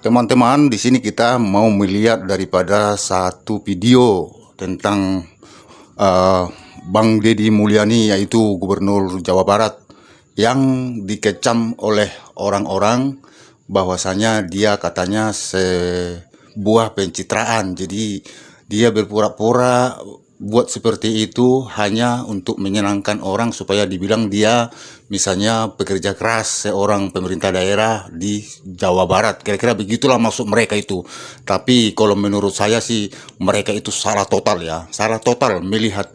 Teman-teman, di sini kita mau melihat daripada satu video tentang Bang Deddy Mulyani, yaitu Gubernur Jawa Barat, yang dikecam oleh orang-orang bahwasanya dia katanya sebuah pencitraan. Jadi dia berpura-pura buat seperti itu hanya untuk menyenangkan orang supaya dibilang dia misalnya pekerja keras seorang pemerintah daerah di Jawa Barat. Kira-kira begitulah maksud mereka itu. Tapi kalau menurut saya sih mereka itu salah total ya. Salah total melihat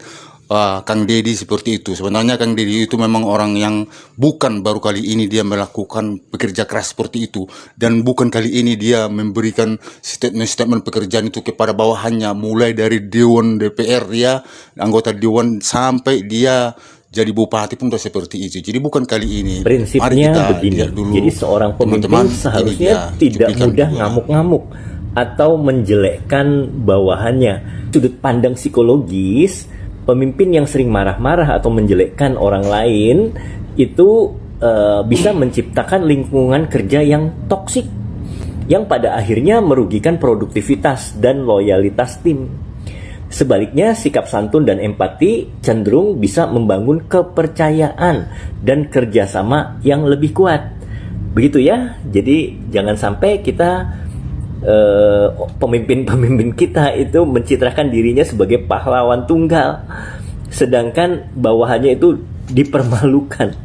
Kang Deddy seperti itu. Sebenarnya Kang Deddy itu memang orang yang bukan baru kali ini dia melakukan pekerja keras seperti itu, dan bukan kali ini dia memberikan statement-statement pekerjaan itu kepada bawahannya, mulai dari Dewan DPR dia, anggota Dewan, sampai dia jadi bupati pun udah seperti itu. Jadi bukan kali ini. Prinsipnya begini, jadi seorang pemimpin seharusnya tidak mudah ngamuk-ngamuk atau menjelekkan bawahannya. Sudut pandang psikologis, pemimpin yang sering marah-marah atau menjelekkan orang lain itu bisa menciptakan lingkungan kerja yang toksik, yang pada akhirnya merugikan produktivitas dan loyalitas tim. Sebaliknya, sikap santun dan empati cenderung bisa membangun kepercayaan dan kerjasama yang lebih kuat. Begitu ya, jadi jangan sampai kita pemimpin-pemimpin kita itu mencitrakan dirinya sebagai pahlawan tunggal, sedangkan bawahannya itu dipermalukan.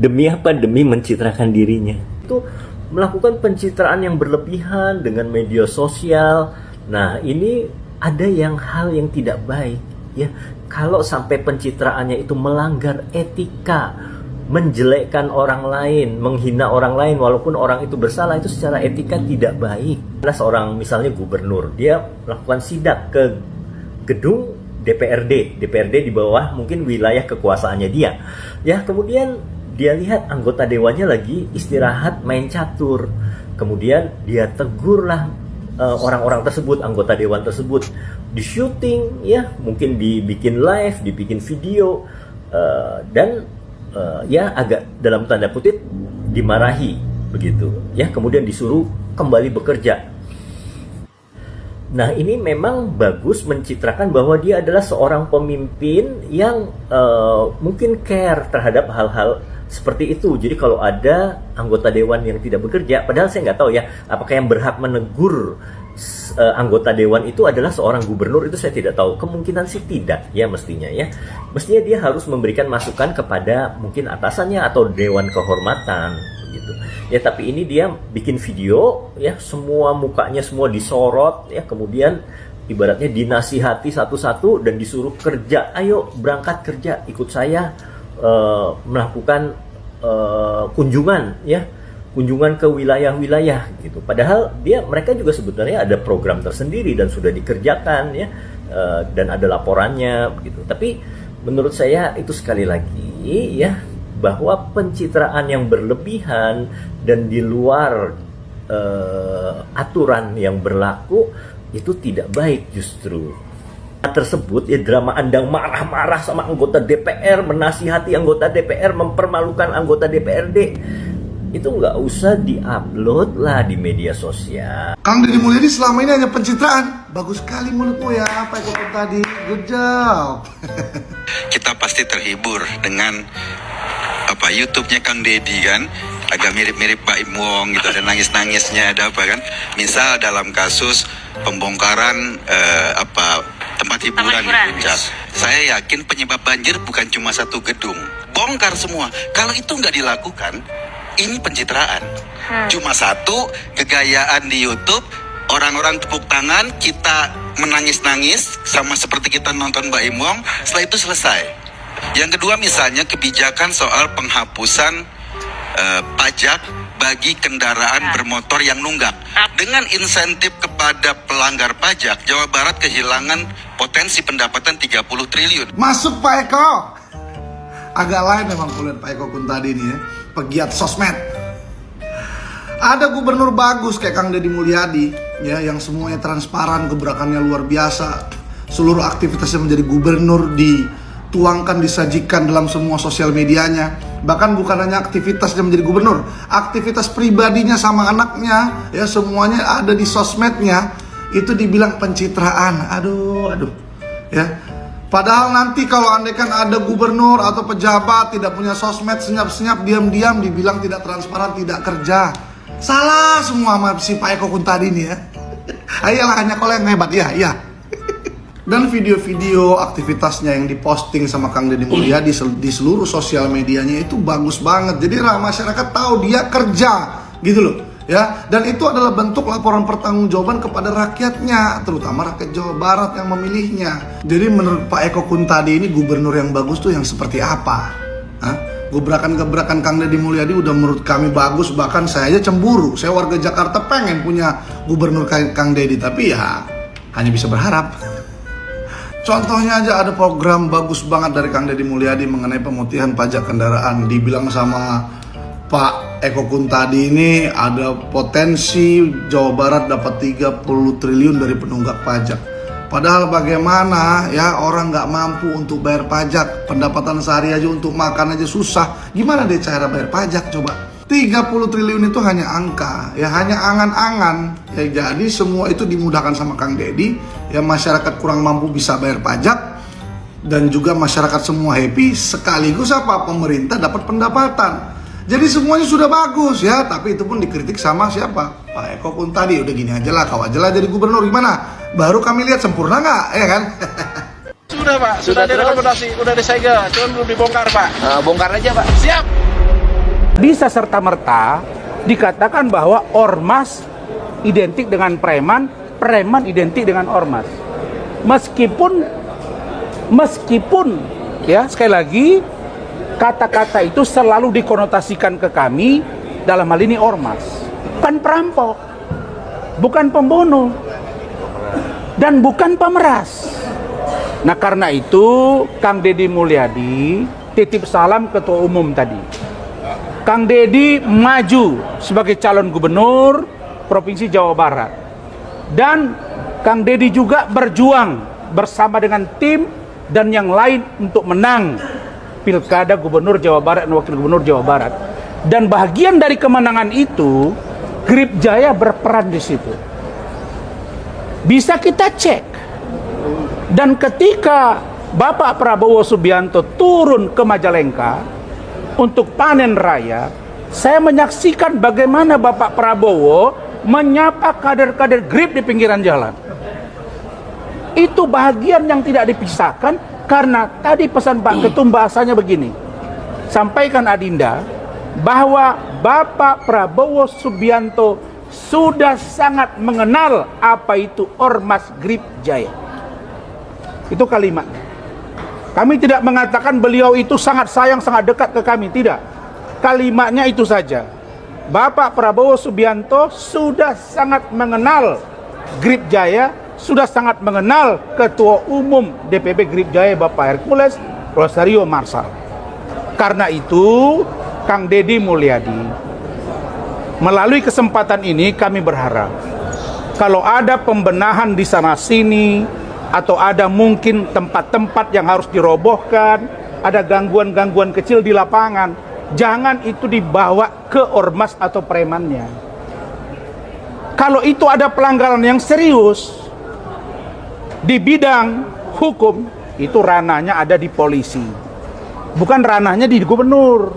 Demi apa? Demi mencitrakan dirinya. Itu melakukan pencitraan yang berlebihan dengan media sosial. Nah, ini ada hal yang tidak baik ya. Kalau sampai pencitraannya itu melanggar etika, menjelekkan orang lain, menghina orang lain walaupun orang itu bersalah, itu secara etika tidak baik. Ada seorang misalnya gubernur, dia melakukan sidak ke gedung DPRD di bawah mungkin wilayah kekuasaannya dia. Ya, kemudian dia lihat anggota dewannya lagi istirahat main catur. Kemudian dia tegurlah orang-orang tersebut, anggota dewan tersebut, di syuting ya, mungkin dibikin live, dibikin video, dan ya agak dalam tanda kutip dimarahi begitu ya, kemudian disuruh kembali bekerja. Nah, ini memang bagus mencitrakan bahwa dia adalah seorang pemimpin yang mungkin care terhadap hal-hal seperti itu. Jadi kalau ada anggota dewan yang tidak bekerja, padahal saya nggak tahu ya apakah yang berhak menegur anggota dewan itu adalah seorang gubernur, itu saya tidak tahu. Kemungkinan sih tidak ya, mestinya dia harus memberikan masukan kepada mungkin atasannya atau dewan kehormatan begitu ya. Tapi ini dia bikin video ya, semua mukanya semua disorot ya, kemudian ibaratnya dinasihati satu-satu dan disuruh kerja. Ayo berangkat kerja, ikut saya melakukan kunjungan ke wilayah-wilayah gitu. Padahal mereka juga sebenarnya ada program tersendiri dan sudah dikerjakan ya, dan ada laporannya begitu. Tapi menurut saya itu sekali lagi ya, bahwa pencitraan yang berlebihan dan di luar aturan yang berlaku itu tidak baik justru. Tersebut ya, drama andang marah-marah sama anggota DPR, menasihati anggota DPR, mempermalukan anggota DPRD, itu nggak usah diupload lah di media sosial. Kang Deddy Mulyani selama ini hanya pencitraan. Bagus sekali mulutmu ya, Pak Eko tadi. Good job. Kita pasti terhibur dengan YouTube-nya Kang Deddy kan, agak mirip-mirip Pak Im Wong gitu, ada nangis-nangisnya, ada apa kan. Misal dalam kasus pembongkaran tempat hiburan di Puncak. Saya yakin penyebab banjir bukan cuma satu gedung, bongkar semua. Kalau itu nggak dilakukan, ini pencitraan. Cuma satu, kegayaan di YouTube, orang-orang tepuk tangan, kita menangis-nangis, sama seperti kita nonton Mbak Im Wong, setelah itu selesai. Yang kedua misalnya kebijakan soal penghapusan pajak bagi kendaraan bermotor yang nunggak. Dengan insentif kepada pelanggar pajak, Jawa Barat kehilangan potensi pendapatan 30 triliun. Masuk Pak Eko. Agak lain memang kulihat Pak Eko Kun tadi nih ya, pegiat sosmed. Ada gubernur bagus kayak Kang Deddy Mulyani ya, yang semuanya transparan, gebrakannya luar biasa. Seluruh aktivitasnya menjadi gubernur dituangkan, disajikan dalam semua sosial medianya. Bahkan bukan hanya aktivitasnya menjadi gubernur, aktivitas pribadinya sama anaknya, ya semuanya ada di sosmednya, itu dibilang pencitraan. Aduh, ya. Padahal nanti kalau andaikan ada gubernur atau pejabat tidak punya sosmed, senyap-senyap, diam-diam dibilang tidak transparan, tidak kerja. Salah semua sama si Pak Eko Kuntadi ini ya. Ayolah, hanya kalau yang hebat, ya. Dan video-video aktivitasnya yang diposting sama Kang Deddy Mulyadi di seluruh sosial medianya itu bagus banget. Jadi masyarakat tahu dia kerja gitu loh. Ya, dan itu adalah bentuk laporan pertanggungjawaban kepada rakyatnya, terutama rakyat Jawa Barat yang memilihnya. Jadi menurut Pak Eko Kuntadi ini gubernur yang bagus tuh yang seperti apa? Gebrakan-gebrakan Kang Deddy Mulyadi udah menurut kami bagus, bahkan saya aja cemburu. Saya warga Jakarta pengen punya gubernur kayak Kang Deddy, tapi ya hanya bisa berharap. Contohnya aja ada program bagus banget dari Kang Deddy Mulyadi mengenai pemutihan pajak kendaraan. Dibilang sama Pak Eko Kuntadi ini ada potensi Jawa Barat dapat 30 triliun dari penunggak pajak. Padahal bagaimana ya orang nggak mampu untuk bayar pajak, pendapatan sehari aja untuk makan aja susah. Gimana deh cara bayar pajak coba? 30 triliun itu hanya angka, ya hanya angan-angan. Ya jadi semua itu dimudahkan sama Kang Deddy. Ya masyarakat kurang mampu bisa bayar pajak dan juga masyarakat semua happy, sekaligus apa? Pemerintah dapat pendapatan. Jadi semuanya sudah bagus ya, tapi itu pun dikritik sama siapa? Pak Eko Kuntadi. Udah gini aja lah, kau aja lah jadi gubernur, gimana? Baru kami lihat sempurna nggak, ya kan? Sudah Pak, sudah direkomendasi, udah disegel, cuma belum dibongkar Pak. Bongkar aja Pak. Siap. Bisa serta-merta dikatakan bahwa ormas identik dengan preman, preman identik dengan ormas. Meskipun ya sekali lagi kata-kata itu selalu dikonotasikan ke kami dalam hal ini ormas. Bukan perampok, bukan pembunuh, dan bukan pemeras. Nah karena itu Kang Deddy Mulyadi titip salam ketua umum tadi. Kang Deddy maju sebagai calon gubernur Provinsi Jawa Barat. Dan Kang Deddy juga berjuang bersama dengan tim dan yang lain untuk menang Pilkada Gubernur Jawa Barat dan Wakil Gubernur Jawa Barat. Dan bagian dari kemenangan itu, Grip Jaya berperan di situ. Bisa kita cek. Dan ketika Bapak Prabowo Subianto turun ke Majalengka untuk panen raya, saya menyaksikan bagaimana Bapak Prabowo menyapa kader-kader Grip di pinggiran jalan. Itu bagian yang tidak dipisahkan karena tadi pesan Pak Ketum bahasanya begini. Sampaikan Adinda bahwa Bapak Prabowo Subianto sudah sangat mengenal apa itu Ormas Grip Jaya. Itu kalimatnya. Kami tidak mengatakan beliau itu sangat sayang, sangat dekat ke kami, tidak. Kalimatnya itu saja. Bapak Prabowo Subianto sudah sangat mengenal Grip Jaya, sudah sangat mengenal Ketua Umum DPP Grip Jaya Bapak Hercules Rosario Marsal. Karena itu Kang Deddy Mulyadi, melalui kesempatan ini kami berharap kalau ada pembenahan di sana sini, atau ada mungkin tempat-tempat yang harus dirobohkan, ada gangguan-gangguan kecil di lapangan, jangan itu dibawa ke ormas atau premannya. Kalau itu ada pelanggaran yang serius di bidang hukum, itu ranahnya ada di polisi, bukan ranahnya di gubernur.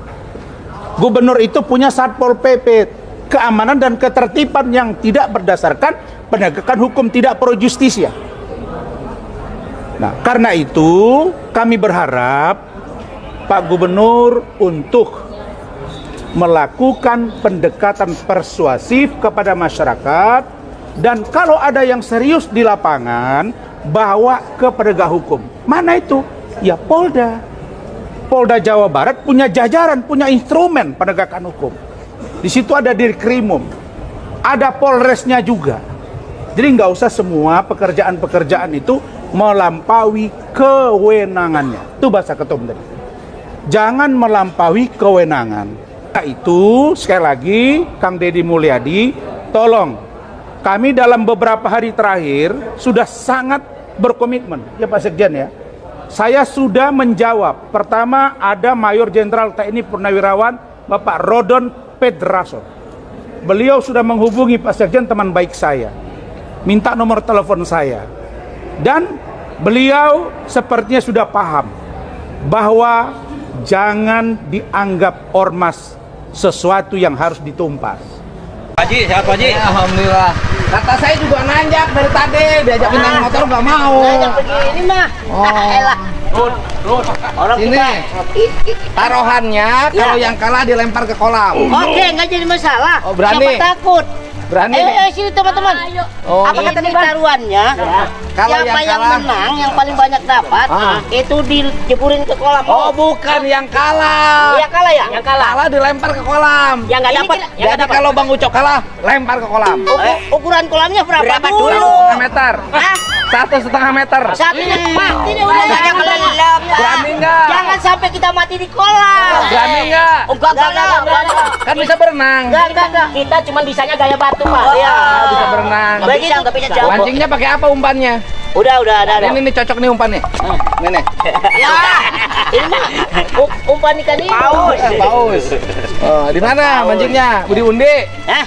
Gubernur itu punya Satpol PP, keamanan dan ketertiban yang tidak berdasarkan penegakan hukum, tidak pro justisia. Nah, karena itu kami berharap Pak Gubernur untuk melakukan pendekatan persuasif kepada masyarakat, dan kalau ada yang serius di lapangan bawa ke penegak hukum. Mana itu? Ya Polda. Polda Jawa Barat punya jajaran, punya instrumen penegakan hukum. Di situ ada Dirkrimum, ada Polresnya juga. Jadi nggak usah semua pekerjaan-pekerjaan itu melampaui kewenangannya. Itu bahasa ketum tadi. Jangan melampaui kewenangan. Nah, itu sekali lagi Kang Deddy Mulyadi, tolong kami dalam beberapa hari terakhir sudah sangat berkomitmen ya Pak Sekjen ya, saya sudah menjawab. Pertama, ada Mayor Jenderal TNI Purnawirawan Bapak Rodon Pedrason. Beliau sudah menghubungi Pak Sekjen, teman baik saya, minta nomor telepon saya, dan beliau sepertinya sudah paham bahwa jangan dianggap ormas sesuatu yang harus ditumpas. Haji, siapa Haji? Alhamdulillah. Kata saya juga nanjak dari tadi, diajak naik motor nggak mau. Nanjak begini mah. Elah. Orang Ini taruhannya, kalau yang kalah dilempar ke kolam. Oke, nggak jadi masalah. Oh, berani? Siapa takut? Berani? Sini teman-teman. Oh, Apa kata taruhannya? Kalau Siapa yang kalah, menang, yang paling banyak dapat, itu dijeburin ke kolam. oh bukan yang kalah. Yang kalah ya? Yang kalah. Kalah dilempar ke kolam. Yang nggak dapat. Jadi kalau Bang Ucok kalah, lempar ke kolam. Ukuran kolamnya berapa dulu? 1,5 meter. 1,5 meter. Satunya mati deh udah. Berani nggak? Jangan sampai kita mati di kolam. Berani nggak? Enggak. Kan bisa berenang. Enggak. Kita cuma bisanya gaya batu, Pak. Iya. Bisa berenang. Begitu, tapi jauh. Mancingnya pakai apa umpannya? Udah ada. Ini cocok nih umpan nih. Nih. Ya. Ini mah umpan ikan ini. Paus. Oh, di mana mancingnya? Di undi?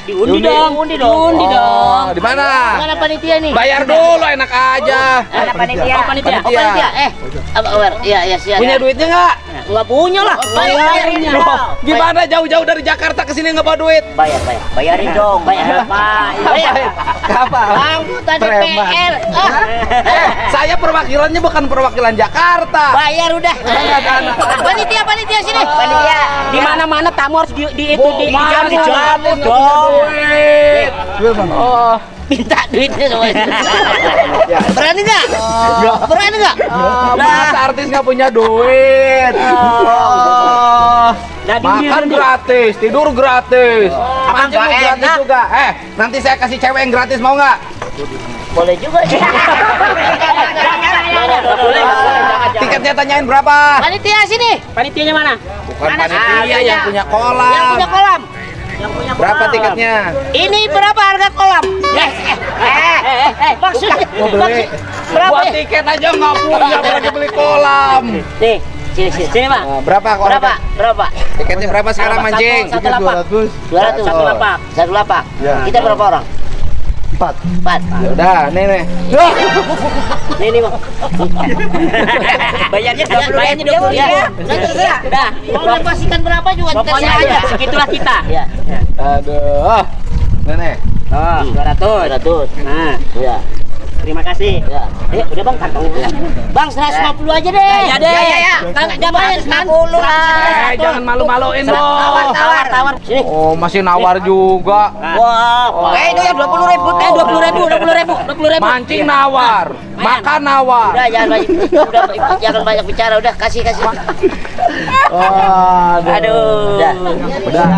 Diundi dong. Oh, di mana? Mana panitia nih? Bayar dulu, enak aja. Ada panitia. Panitia. Panitia. Apa kabar? Iya, siap. Punya duitnya nggak? Enggak punya lah. Bayarin Loh, gimana jauh-jauh dari Jakarta ke sini nggak bawa duit? Bayarin dong. Bayar apa? Bayar. Apa? Anggota DPR. Saya perwakilannya bukan perwakilan Jakarta. Bayar udah. Panitia sini. Panitia. Di mana-mana tamu harus dijamin dong. Duit. Oh, Minta duitnya semuanya. Berani nggak? Berani nggak? masa artis nggak punya duit? Makan gratis, tidur gratis, mancing gratis juga. Nanti saya kasih cewek yang gratis, mau nggak? Boleh juga. Tiketnya tanyain berapa? Panitia sini. Panitianya mana? Bukan panitia, yang punya kolam. Yang punya kolam. Berapa tiketnya? Ini berapa harga kolam? Maksudnya berapa? Buat tiket aja nggak punya, apalagi beli kolam. Nih, sini Pak. Berapa kolam? Berapa? Tiketnya berapa sekarang mancing? Satu lapak. Satu lapak. Kita berapa orang? 4. Udah, nih. Nih, Bang. Bayarnya 20.000 ya. Udah. Mau pastikan berapa juga Pokoknya aja. segitulah kita. Ya. Aduh. Nih. 200. Nah, iya. Terima kasih. Ya. Udah Bang, kantongnya. Bang, 150 aja deh. Ya deh. Ya. Enggak bayar 150 lah. Jangan malu-maluin dong. Tawar. Sini. Oh, masih nawar juga. Wah. Itu yang 20.000. 20.000. Mancing nawar, makan nawar. Udah jangan banyak bicara, udah kasih. Aduh. Udah.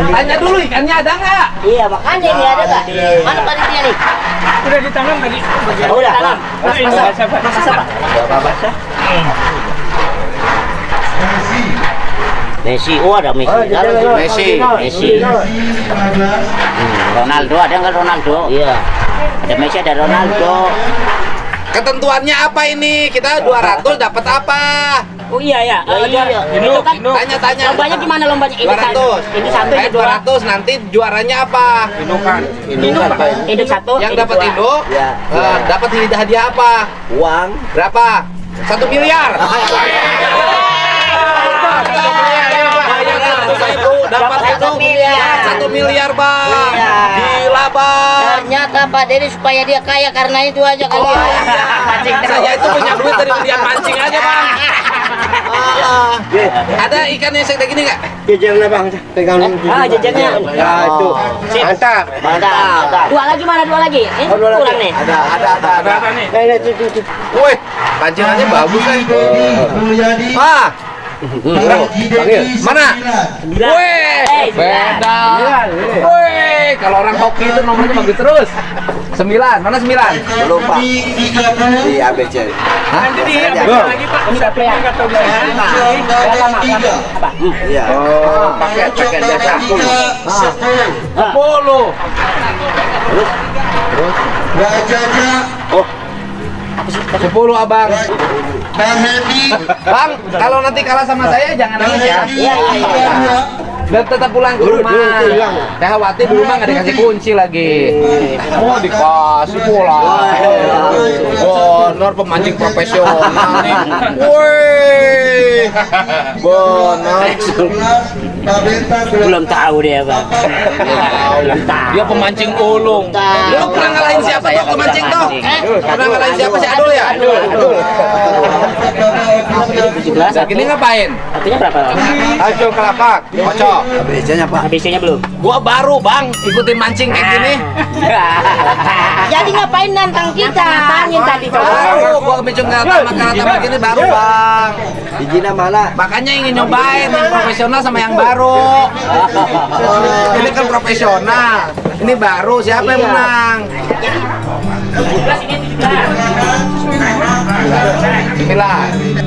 Tanya dulu ikannya ada nggak? Iya, makanya ini ada nggak? Mana panitia nih? Udah ditanam lagi. Udah. Messi, ada Messi. Messi. Ronaldo, ada nggak Ronaldo? Iya. Ada Messi, ada Ronaldo. Ketentuannya apa ini? Kita 200 dapat apa? Oh iya ya. Itu kan Tanya. lombanya gimana lombanya? 200. Ini satu, ini 200, nanti juaranya apa? Induk satu. Yang dapat induk, dapat hadiah apa? Uang Berapa? 1 miliar. Dapat 1 miliar, Bang. Gila, Bang. Ternyata Pak Dedi supaya dia kaya karena itu aja kali. Saya itu punya duit dari pilihan mancing aja, Bang. Ada ikan yang segede gini nggak? Jajannya Bang, pegang Jajannya. Ya itu. Mantap. Dua lagi mana? Dua lagi? Kurang nih. Ada nih. Nah, itu. Woi, pancingannya bagus kan? Panggil. Mana? 9. Weh, beda. Weh, kalau orang hoki itu nomornya bagus terus. 9. Mana 9? Belum Pak. Di ABC. Hah? Jadi lagi Pak. Udah play enggak tahu bisa. Apa? Iya. Oh, paket biasa. 10. Terus? Oh. 10 abang. Bang, kalau nanti kalah sama saya jangan nangis ya. Iya. Dan tetap pulang ke rumah. Saya khawatir di rumah nggak dikasih kunci lagi. Oh, dikasih pulang. Oh, benar pemancing profesional nih. Woi, benar. Belum tahu dia, Bang. Belum tahu. Dia pemancing ulung. Lu pernah ngalahin siapa tuh pemancing tuh? Pernah ngalahin siapa si Adul ya? Adul. 17. Nah, gini ngapain? Artinya berapa? Ayo kelapak, kocok. ABC-nya Pak. ABC-nya belum. Gua baru bang, ikutin mancing kayak gini. Jadi ngapain nantang kita? Tanya tadi Baru, gua bincang kata begini baru bang. Izinnya mana? Makanya ingin nyobain yang profesional sama yang baru. Ini kan profesional, ini baru. Siapa yang menang? 17 ini 17.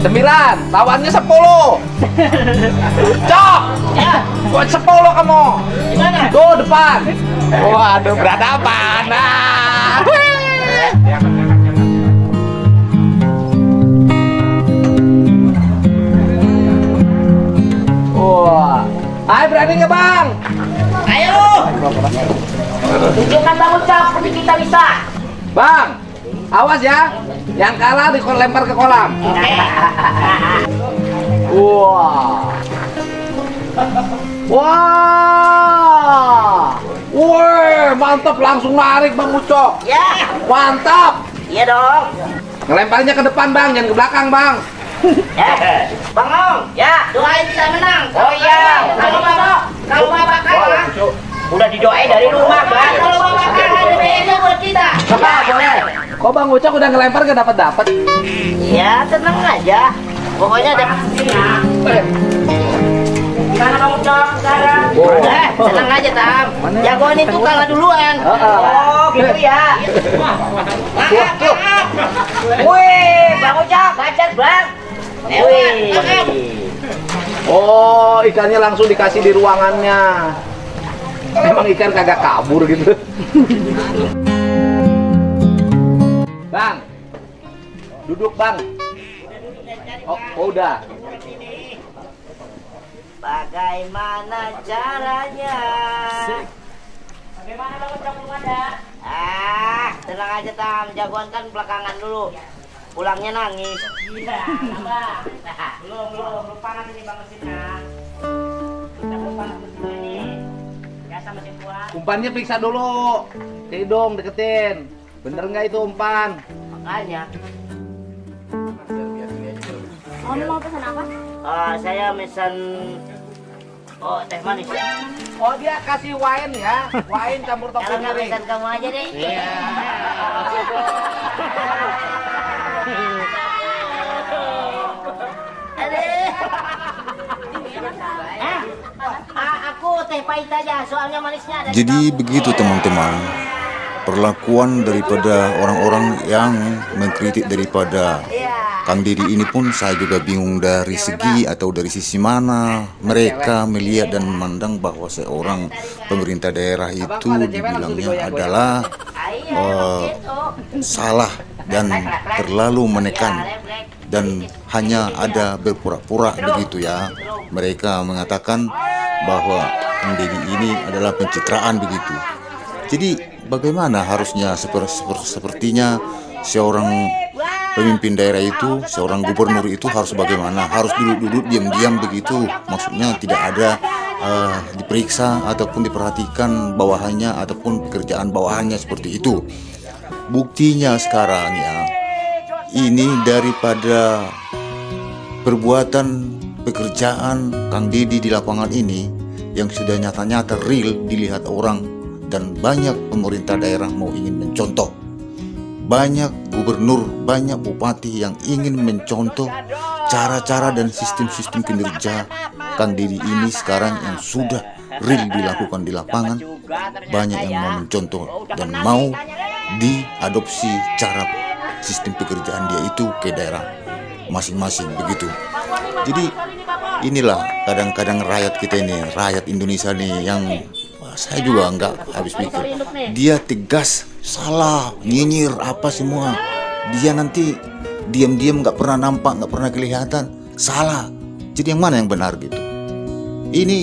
9, lawannya 10. Cok, buat 10 kamu. Tuh depan. Waduh, berhadapan. Nah. Wah, ayo berani nggak bang? Ayo. Tunjukkan Bang Ucap seperti kita bisa. Bang, awas ya. Yang kalah dilempar ke kolam. Wah. Wah. Wah, mantap langsung narik Bang Ucok. Ya. Mantap. Iya dong. Ngelemparnya ke depan Bang, jangan ke belakang Bang. Ya. Bang Ong, ya, doain bisa menang. Oh iya. Kalau Bapak kalah, udah didoain dari rumah, Bang. Kalau Bapak kalah, BBM-nya buat kita. Boleh. Kok Bang Ucok udah ngelempar gak dapat? Ya, tenang aja. Pokoknya ada. Gimana Bang Ucok sekarang? Tenang aja, Tam. Jagoan itu kalah duluan. Oh, gitu ya. Maaf. Wih, Bang Ucok, bacot, Bang. Wih. Oh, ikannya langsung dikasih di ruangannya. Emang ikan kagak kabur gitu. Bang, duduk Bang. Oh, udah. Bagaimana caranya? Bagaimana Bang Ucok belum ada? Tenang aja Tam, jagoan kan belakangan dulu. Pulangnya nangis. Iya, apa? Belum panas ini Bang mesinnya. Kita belum panas mesinnya ini. Biasa mesin kuat. Umpannya periksa dulu. Hidung deketin. Bener nggak itu umpan? Makanya. Om mau pesan apa? Saya pesan teh manis. Oh, dia kasih wine ya. Wine campur topping Kalau nggak miring. pesan kamu aja deh. Iya. Aku teh pahit aja, soalnya manisnya ada. Jadi begitu teman-teman, perlakuan daripada orang-orang yang mengkritik daripada Kang Deddy ini pun saya juga bingung dari segi atau dari sisi mana mereka melihat dan memandang bahwa seorang pemerintah daerah itu dibilangnya adalah salah dan terlalu menekan dan hanya ada berpura-pura begitu ya. Mereka mengatakan bahwa Kang Deddy ini adalah pencitraan begitu. Jadi bagaimana harusnya sepertinya seorang pemimpin daerah itu, seorang gubernur itu harus bagaimana? Harus duduk-duduk diam-diam begitu. Maksudnya tidak ada diperiksa ataupun diperhatikan bawahannya ataupun pekerjaan bawahannya seperti itu. Buktinya sekarang ya, ini daripada perbuatan pekerjaan Kang Deddy di lapangan ini yang sudah nyata-nyata real dilihat orang dan banyak pemerintah daerah mau ingin mencontoh. Banyak gubernur, banyak bupati yang ingin mencontoh cara-cara dan sistem-sistem kinerja Kang Deddy ini sekarang yang sudah real dilakukan di lapangan, banyak yang mau mencontoh dan mau diadopsi cara sistem pekerjaan dia itu ke daerah masing-masing begitu. Jadi inilah kadang-kadang rakyat kita ini, rakyat Indonesia nih yang saya juga nggak habis pikir. Dia tegas, salah, nyinyir apa semua. Dia nanti diam-diam nggak pernah nampak, nggak pernah kelihatan, salah. Jadi yang mana yang benar gitu? Ini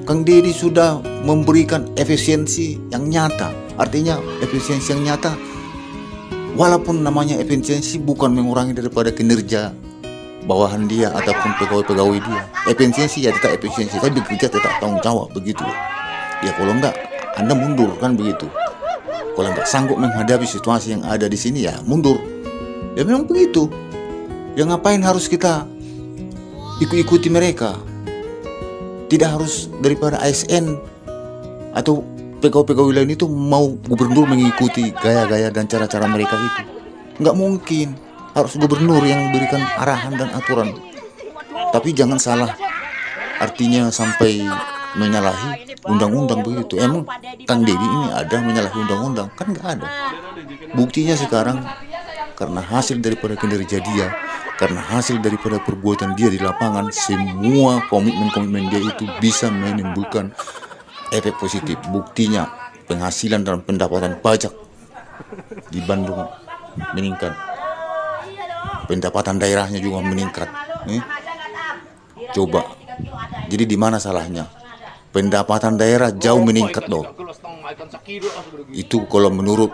Kang Deddy sudah memberikan efisiensi yang nyata. Artinya efisiensi yang nyata, walaupun namanya efisiensi bukan mengurangi daripada kinerja bawahan dia ataupun pegawai-pegawai dia. Efisiensi ya tetap efisiensi, tapi bekerja tetap tanggung jawab begitu. Ya kalau enggak, Anda mundur kan begitu. Kalau enggak sanggup menghadapi situasi yang ada di sini ya mundur. Ya memang begitu. Ya ngapain harus kita ikut-ikuti mereka? Tidak harus daripada ASN atau pegawai-pegawai lain itu mau gubernur mengikuti gaya-gaya dan cara-cara mereka itu. Nggak mungkin. Harus gubernur yang berikan arahan dan aturan. Tapi jangan salah. Artinya sampai menyalahi undang-undang begitu. Emang Kang Deddy ini ada menyalahi undang-undang? Kan nggak ada. Buktinya sekarang karena hasil daripada kinerja dia, karena hasil daripada perbuatan dia di lapangan, semua komitmen-komitmen dia itu bisa menimbulkan efek positif. Buktinya penghasilan dan pendapatan pajak di Bandung meningkat, pendapatan daerahnya juga meningkat. Coba, jadi di mana salahnya? Pendapatan daerah jauh meningkat dong. Itu kalau menurut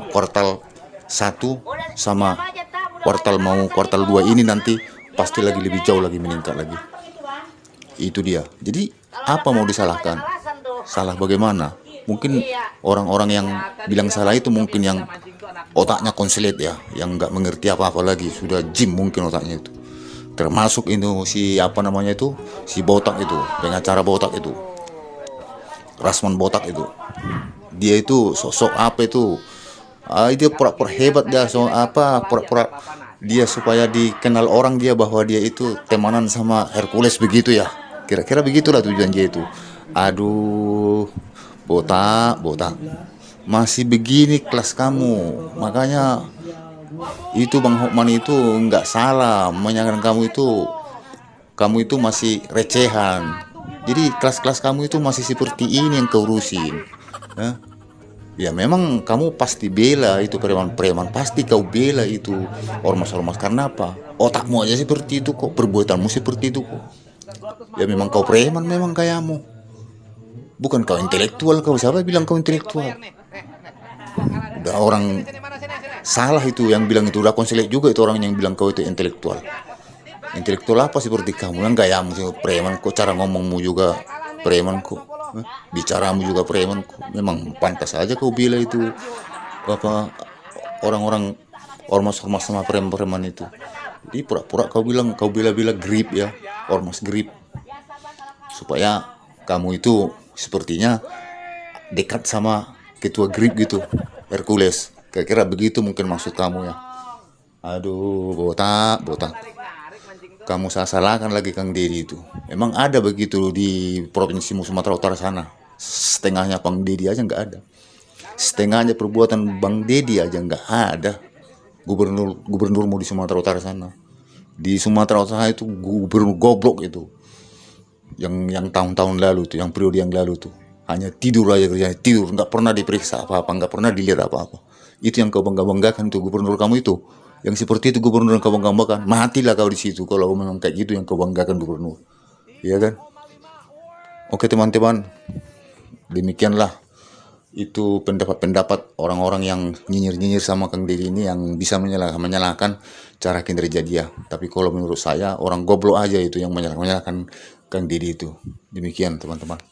kuartal 1 sama kuartal 2 ini nanti pasti lagi lebih jauh lagi meningkat lagi. Itu dia. Jadi apa mau disalahkan? Salah bagaimana? Mungkin orang-orang yang bilang salah itu mungkin yang otaknya konslet ya, yang nggak mengerti apa-apa lagi, sudah jim mungkin otaknya itu. Termasuk itu si apa namanya itu, si botak itu, pengacara botak itu, Rasman botak itu. Dia itu sosok apa itu? Dia pura-pura hebat dia, so apa pura-pura dia supaya dikenal orang dia bahwa dia itu temanan sama Hercules begitu ya. Kira-kira begitulah tujuan dia itu. Aduh, botak. Masih begini kelas kamu. Makanya itu Bang Hokman itu nggak salah menyangka kamu itu masih recehan. Jadi kelas-kelas kamu itu masih seperti ini yang kau urusin. Ya memang kamu pasti bela itu preman-preman, pasti kau bela itu ormas-ormas. Karena apa? Otakmu aja seperti itu kok, perbuatanmu seperti itu kok. Ya memang kau preman, memang kayamu. Bukan kau intelektual, kau siapa bilang kau intelektual? Udah orang salah itu yang bilang itu, udah konselek juga itu orang yang bilang kau itu intelektual. Intelektual apa seperti kamu yang gayamu preman kok, cara ngomongmu juga preman kok. Bicaramu juga preman kok. Memang pantas aja kau bela itu apa orang-orang ormas-ormas sama preman-preman itu. Jadi pura-pura kau bela grip ya, ormas grip, supaya kamu itu sepertinya dekat sama ketua grip gitu, Hercules. Kira-kira begitu mungkin maksud kamu ya. Aduh, botak. Kamu salahkan lagi Kang Deddy itu. Emang ada begitu di provinsi Sumatera Utara sana. Setengahnya Bang Deddy aja nggak ada. Setengahnya perbuatan Bang Deddy aja nggak ada. Gubernurmu di Sumatera Utara sana. Di Sumatera Utara itu gubernur goblok itu. Yang tahun-tahun lalu tuh, yang periode yang lalu tuh. Hanya tidur aja kerjanya, tidur. Nggak pernah diperiksa apa-apa, nggak pernah dilihat apa-apa. Itu yang kau bangga-banggakan tuh gubernur kamu itu. Yang seperti itu gubernur yang kau banggakan, matilah kau di situ kalau memang kayak gitu yang kau banggakan gubernur, iya kan? Oke teman-teman, demikianlah itu pendapat orang-orang yang nyinyir sama Kang Deddy ini, yang bisa menyalahkan cara kinerja dia. Tapi kalau menurut saya orang goblok aja itu yang menyalahkan Kang Deddy itu. Demikian teman-teman.